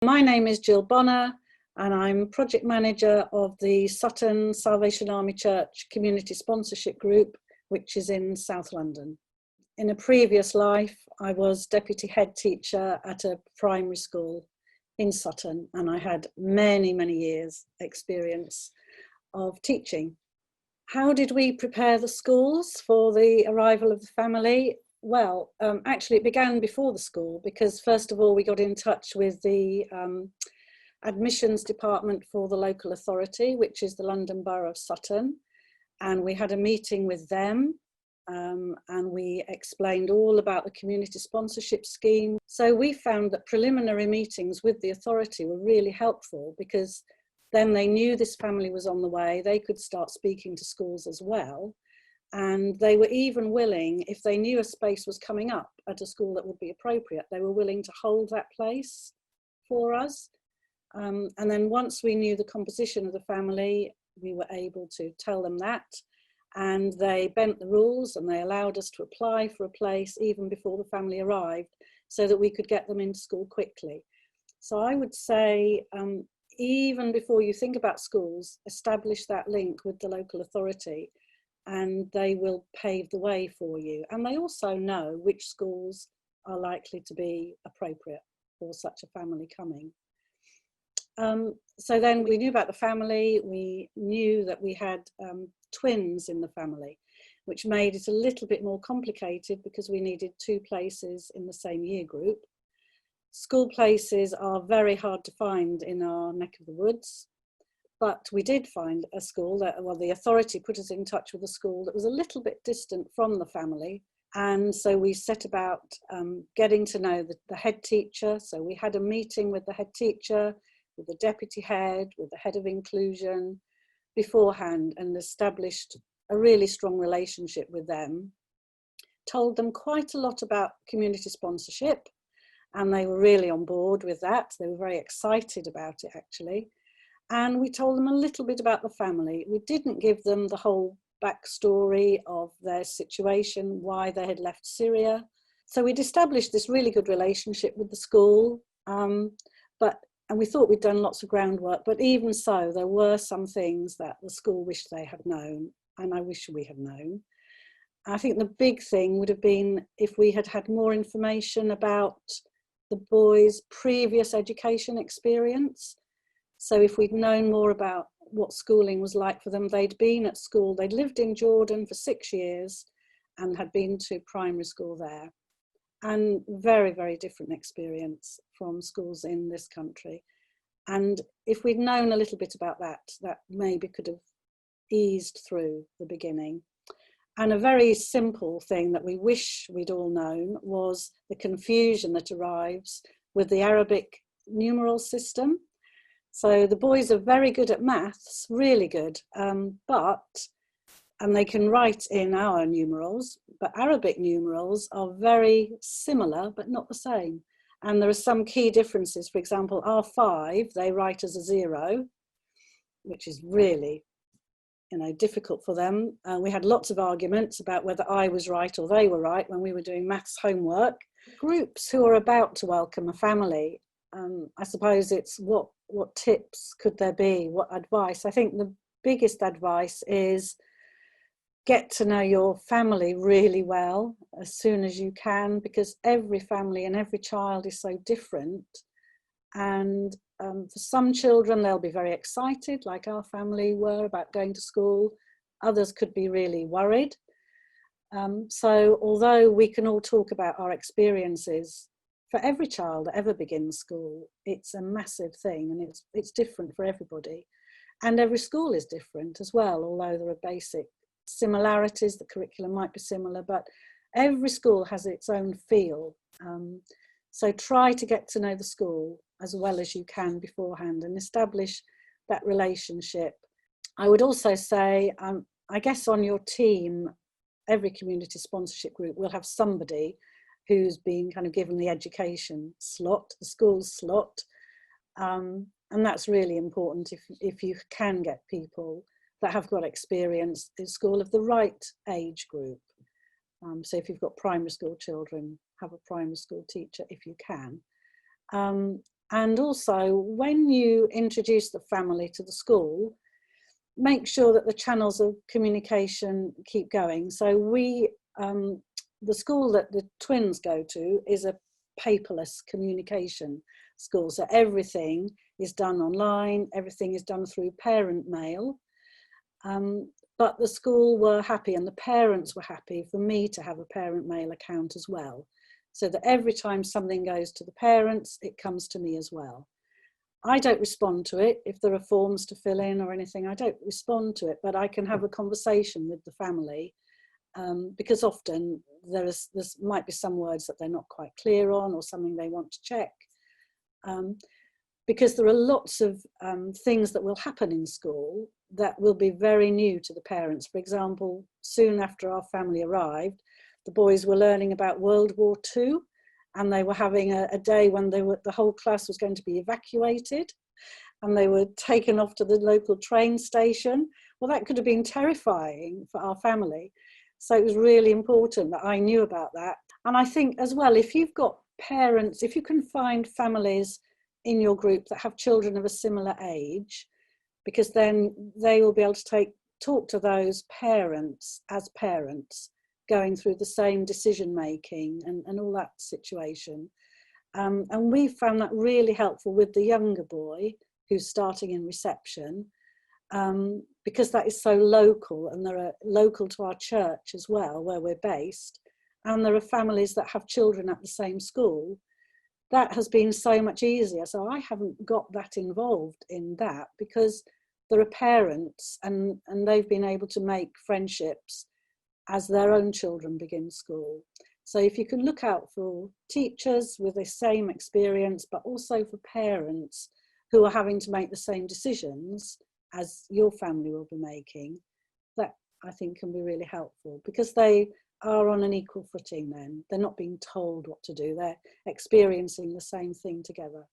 My name is Jill Bonner and I'm project manager of the Sutton Salvation Army Church Community Sponsorship Group, which is in South London. In a previous life, I was deputy head teacher at a primary school in Sutton, and I had many years experience of teaching. How did we prepare the schools for the arrival of the family? Well, actually it began before the school, because first of all we got in touch with the admissions department for the local authority, which is the London Borough of Sutton, and we had a meeting with them and we explained all about the community sponsorship scheme. So we found that preliminary meetings with the authority were really helpful, because then they knew this family was on the way, they could start speaking to schools as well. And they were even willing, if they knew a space was coming up at a school that would be appropriate, they were willing to hold that place for us. And then once we knew the composition of the family, we were able to tell them that. And they bent the rules and they allowed us to apply for a place even before the family arrived, so that we could get them into school quickly. So I would say, even before you think about schools, establish that link with the local authority, and they will pave the way for you. And they also know which schools are likely to be appropriate for such a family coming. So then we knew about the family, we knew that we had twins in the family, which made it a little bit more complicated because we needed 2 places in the same year group. School places are very hard to find in our neck of the woods. But we did find a school that, well, the authority put us in touch with a school that was a little bit distant from the family. And so we set about getting to know the head teacher. So we had a meeting with the head teacher, with the deputy head, with the head of inclusion beforehand, and established a really strong relationship with them. Told them quite a lot about community sponsorship, and they were really on board with that. They were very excited about it, actually. And we told them a little bit about the family. We didn't give them the whole backstory of their situation, why they had left Syria. So we'd established this really good relationship with the school, and we thought we'd done lots of groundwork, but even so, there were some things that the school wished they had known, and I wish we had known. I think the big thing would have been if we had had more information about the boys' previous education experience. So if we'd known more about what schooling was like for them, they'd been at school, they'd lived in Jordan for 6 years and had been to primary school there. And very different experience from schools in this country. And if we'd known a little bit about that, that maybe could have eased through the beginning. And a very simple thing that we wish we'd all known was the confusion that arrives with the Arabic numeral system. So the boys are very good at maths, really good, and they can write in our numerals, but Arabic numerals are very similar, but not the same. And there are some key differences. For example, R5, they write as a 0, which is really, difficult for them. We had lots of arguments about whether I was right or they were right when we were doing maths homework. Groups who are about to welcome a family, I suppose it's what tips could there be, what advice? I think the biggest advice is get to know your family really well as soon as you can, because every family and every child is so different. And for some children, they'll be very excited, like our family were, about going to school. Others could be really worried. So although we can all talk about our experiences, for every child that ever begins school, it's a massive thing, and it's different for everybody. And every school is different as well, although there are basic similarities, the curriculum might be similar, but every school has its own feel. So try to get to know the school as well as you can beforehand and establish that relationship. I would also say, I guess on your team, every community sponsorship group will have somebody who's been kind of given the education slot, the school's slot. And that's really important if you can get people that have got experience in school of the right age group. So if you've got primary school children, have a primary school teacher if you can. And also, when you introduce the family to the school, make sure that the channels of communication keep going. So the school that the twins go to is a paperless communication school. So everything is done online, everything is done through parent mail. But the school were happy and the parents were happy for me to have a parent mail account as well. So that every time something goes to the parents, it comes to me as well. I don't respond to it. If there are forms to fill in or anything, I don't respond to it, but I can have a conversation with the family, because often there might be some words that they're not quite clear on or something they want to check. Because there are lots of things that will happen in school that will be very new to the parents. For example, soon after our family arrived, the boys were learning about World War II, and they were having a day when the whole class was going to be evacuated, and they were taken off to the local train station. Well, that could have been terrifying for our family. So it was really important that I knew about that. And I think as well, if you've got parents, if you can find families in your group that have children of a similar age, because then they will be able to talk to those parents as parents, going through the same decision making and all that situation. And we found that really helpful with the younger boy who's starting in reception, because that is so local, and they're local to our church as well, where we're based, and there are families that have children at the same school. That has been so much easier. So I haven't got that involved in that, because there are parents and they've been able to make friendships as their own children begin school. So if you can look out for teachers with the same experience, but also for parents who are having to make the same decisions as your family will be making, that I think can be really helpful, because they are on an equal footing then. They're not being told what to do, they're experiencing the same thing together.